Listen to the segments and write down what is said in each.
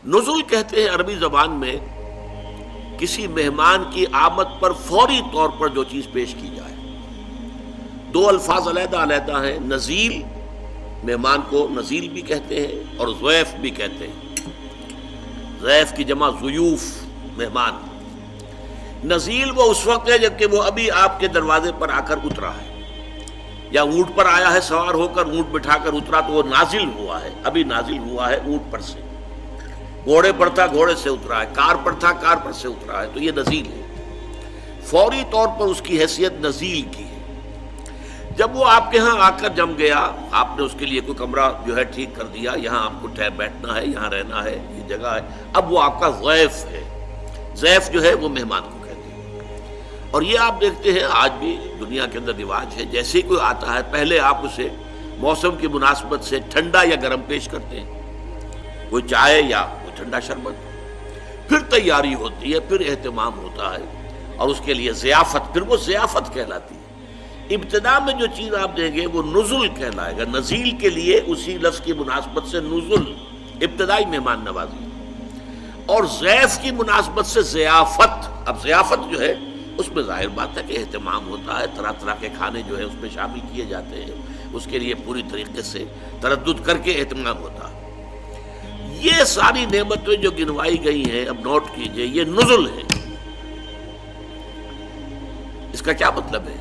نزول کہتے ہیں عربی زبان میں کسی مہمان کی آمد پر فوری طور پر جو چیز پیش کی جائے. دو الفاظ علیحدہ علیحدہ ہیں. نزیل، مہمان کو نزیل بھی کہتے ہیں اور ضیف بھی کہتے ہیں. ضیف کی جمع ضیوف، مہمان. نزیل وہ اس وقت ہے جبکہ وہ ابھی آپ کے دروازے پر آ کر اترا ہے، یا اونٹ پر آیا ہے سوار ہو کر، اونٹ بٹھا کر اترا تو وہ نازل ہوا ہے، ابھی نازل ہوا ہے اونٹ پر سے. گھوڑے پر تھا، گھوڑے سے اترا ہے. کار پر تھا، کار پر سے اترا ہے. تو یہ نزیل ہے. فوری طور پر اس کی حیثیت نزیل کی ہے. جب وہ آپ کے ہاں آ کر جم گیا، آپ نے اس کے لیے کوئی کمرہ جو ہے ٹھیک کر دیا، یہاں آپ کو ٹھہر بیٹھنا ہے، یہاں رہنا ہے، یہ جگہ ہے. اب وہ آپ کا ضیف ہے. ضیف جو ہے وہ مہمان کو کہتے ہیں. اور یہ آپ دیکھتے ہیں آج بھی دنیا کے اندر رواج ہے، جیسے ہی کوئی آتا ہے پہلے آپ اسے موسم کی مناسبت سے ٹھنڈا یا گرم پیش کرتے ہیں، کوئی چائے یا کوئی ٹھنڈا شربت. پھر تیاری ہوتی ہے، پھر اہتمام ہوتا ہے، اور اس کے لیے ضیافت، پھر وہ ضیافت کہلاتی ہے. ابتدا میں جو چیز آپ دیں گے وہ نزل کہلائے گا. نزیل کے لیے اسی لفظ کی مناسبت سے نزل، ابتدائی مہمان نوازی، اور ضیف کی مناسبت سے ضیافت. اب ضیافت جو ہے اس میں ظاہر بات ہے کہ اہتمام ہوتا ہے، طرح طرح کے کھانے جو ہے اس میں شامل کیے جاتے ہیں، اس کے لیے پوری طریقے سے تردد کر کے اہتمام ہوتا ہے. یہ ساری نعمتیں جو گنوائی گئی ہیں، اب نوٹ کیجئے، یہ نزل ہے. اس کا کیا مطلب ہے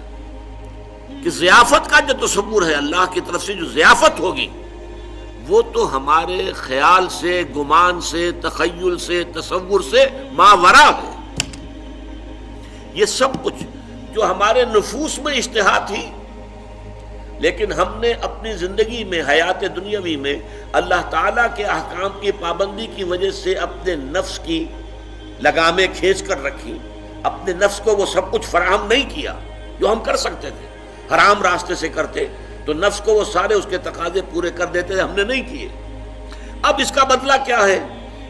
کہ ضیافت کا جو تصور ہے اللہ کی طرف سے جو ضیافت ہوگی، وہ تو ہمارے خیال سے، گمان سے، تخیل سے، تصور سے ماورا ہے. یہ سب کچھ جو ہمارے نفوس میں اشتہا تھی، لیکن ہم نے اپنی زندگی میں، حیات دنیاوی میں اللہ تعالیٰ کے احکام کی پابندی کی وجہ سے اپنے نفس کی لگامیں کھینچ کر رکھی. اپنے نفس کو وہ سب کچھ فراہم نہیں کیا جو ہم کر سکتے تھے. حرام راستے سے کرتے تو نفس کو وہ سارے اس کے تقاضے پورے کر دیتے تھے، ہم نے نہیں کیے. اب اس کا بدلہ کیا ہے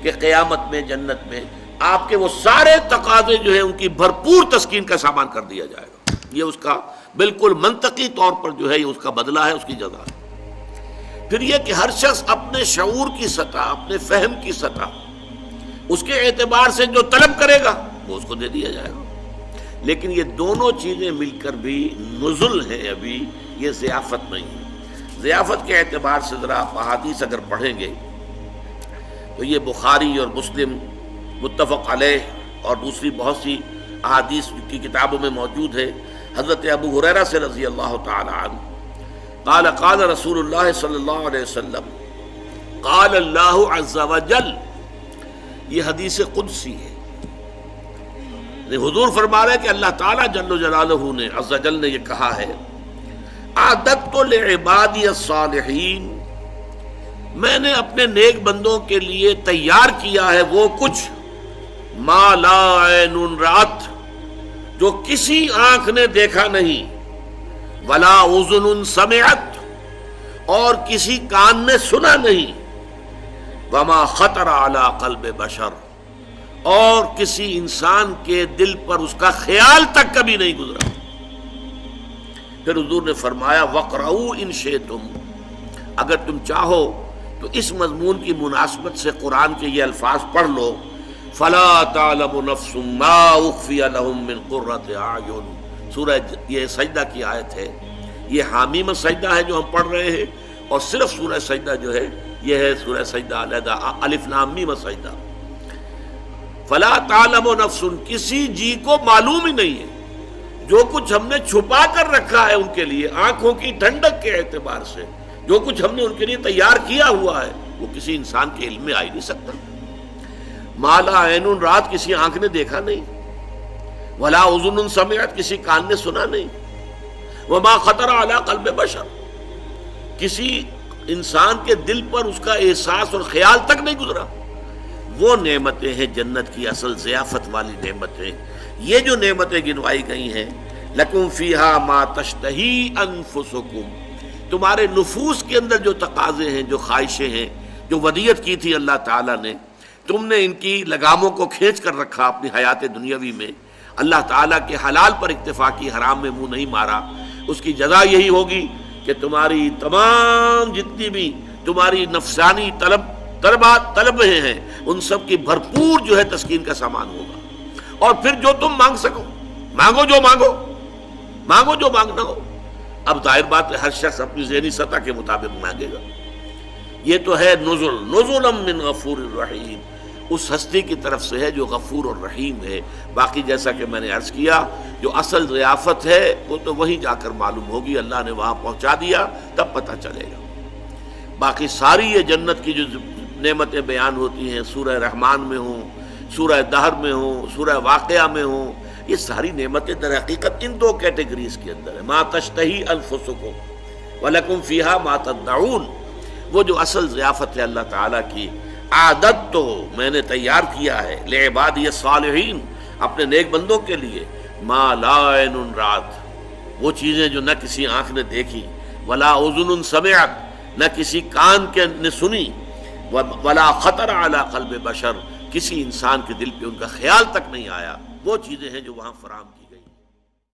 کہ قیامت میں، جنت میں آپ کے وہ سارے تقاضے جو ہیں ان کی بھرپور تسکین کا سامان کر دیا جائے گا. یہ اس کا بالکل منطقی طور پر جو ہے یہ اس کا بدلہ ہے، اس کی جزا ہے. پھر یہ کہ ہر شخص اپنے شعور کی سطح، اپنے فہم کی سطح، اس کے اعتبار سے جو طلب کرے گا وہ اس کو دے دیا جائے گا. لیکن یہ دونوں چیزیں مل کر بھی نزل ہیں، ابھی یہ ضیافت نہیں ہے. ضیافت کے اعتبار سے ذرا احادیث اگر پڑھیں گے تو یہ بخاری اور مسلم متفق علیہ اور دوسری بہت سی احادیث کی کتابوں میں موجود ہے. حضرت ابو ہریرہ سے رضی اللہ تعالی عنہ قال قال رسول اللہ صلی اللہ علیہ وسلم قال اللہ عز وجل. یہ حدیث قدسی ہے. حضور فرما رہے ہیں کہ اللہ تعالیٰ جل جلالہ نے، عز جل نے یہ کہا ہے، اعددت لعبادی الصالحین، میں نے اپنے نیک بندوں کے لیے تیار کیا ہے وہ کچھ، ما لا عین رأت، جو کسی آنکھ نے دیکھا نہیں، ولا اذن سمعت، اور کسی کان نے سنا نہیں، وما خطر علی قلب بشر، اور کسی انسان کے دل پر اس کا خیال تک کبھی نہیں گزرا. پھر حضور نے فرمایا وَقْرَؤُوا إِن شِئْتُمْ، اگر تم چاہو تو اس مضمون کی مناسبت سے قرآن کے یہ الفاظ پڑھ لو، فَلَا تَعْلَمُ نَفْسٌ مَا أُخْفِيَ لَهُم مِّن قُرَّةِ أَعْيُنٍ. سورہ یہ سجدہ کی آیت ہے، یہ حامیم سجدہ ہے جو ہم پڑھ رہے ہیں، اور صرف سورہ سجدہ جو ہے یہ ہے سورہ سجدہ علیحدہ، الف لام میم سجدہ. فلا تعلم نفس، کسی جی کو معلوم ہی نہیں ہے، جو کچھ ہم نے چھپا کر رکھا ہے ان کے لیے آنکھوں کی ٹھنڈک کے اعتبار سے، جو کچھ ہم نے ان کے لیے تیار کیا ہوا ہے وہ کسی انسان کے علم میں آ ہی نہیں سکتا. ما لا عین رات، کسی آنکھ نے دیکھا نہیں، ولا اذن سمعت، کسی کان نے سنا نہیں، وما خطر علی قلب بشر، کسی انسان کے دل پر اس کا احساس اور خیال تک نہیں گزرا. وہ نعمتیں ہیں جنت کی اصل ضیافت والی نعمتیں. یہ جو نعمتیں گنوائی گئی ہیں، لکم فیہا ما تشتہی انفسکم، تمہارے نفوس کے اندر جو تقاضے ہیں، جو خواہشیں ہیں، جو ودیعت کی تھی اللہ تعالیٰ نے، تم نے ان کی لگاموں کو کھینچ کر رکھا اپنی حیات دنیاوی میں، اللہ تعالیٰ کے حلال پر اکتفا کی، حرام میں منہ نہیں مارا. اس کی جزا یہی ہوگی کہ تمہاری تمام جتنی بھی تمہاری نفسانی طلب طلب رہے ہیں، ان سب کی بھرپور جو ہے تسکین کا سامان ہوگا۔ اور پھر جو تم مانگ سکو، مانگو جو مانگنا ہو۔ اب ظاہر بات ہے ہر شخص اپنی ذہنی سطح کے مطابق مانگے گا۔ یہ تو ہے نزلا من غفور الرحیم، اس ہستی کی طرف سے ہے جو غفور اور رحیم ہے۔ باقی جیسا کہ میں نے عرض کیا، جو اصل ضیافت ہے وہ تو وہیں جا کر معلوم ہوگی، اللہ نے وہاں پہنچا دیا تب پتہ چلے گا۔ باقی ساری یہ جنت کی جو نعمتیں بیان ہوتی ہیں، سورہ رحمان میں ہوں، سورہ دہر میں ہوں، سورہ واقعہ میں ہوں، یہ ساری نعمتیں در حقیقت ان دو کیٹیگریز کے اندر ہیں، ما تشتہی انفسکم ولکم فیہا ما تدعون۔ وہ جو اصل ضیافت ہے اللہ تعالیٰ کی، عادت تو میں نے تیار کیا ہے لعبادی الصالحین، اپنے نیک بندوں کے لیے، ما لا عین رات، وہ چیزیں جو نہ کسی آنکھ نے دیکھی، ولا اذن سمعت، نہ کسی کان کے نے سنی، ولا خطر علی قلب بشر، کسی انسان کے دل پہ ان کا خیال تک نہیں آیا، وہ چیزیں ہیں جو وہاں فراہم کی۔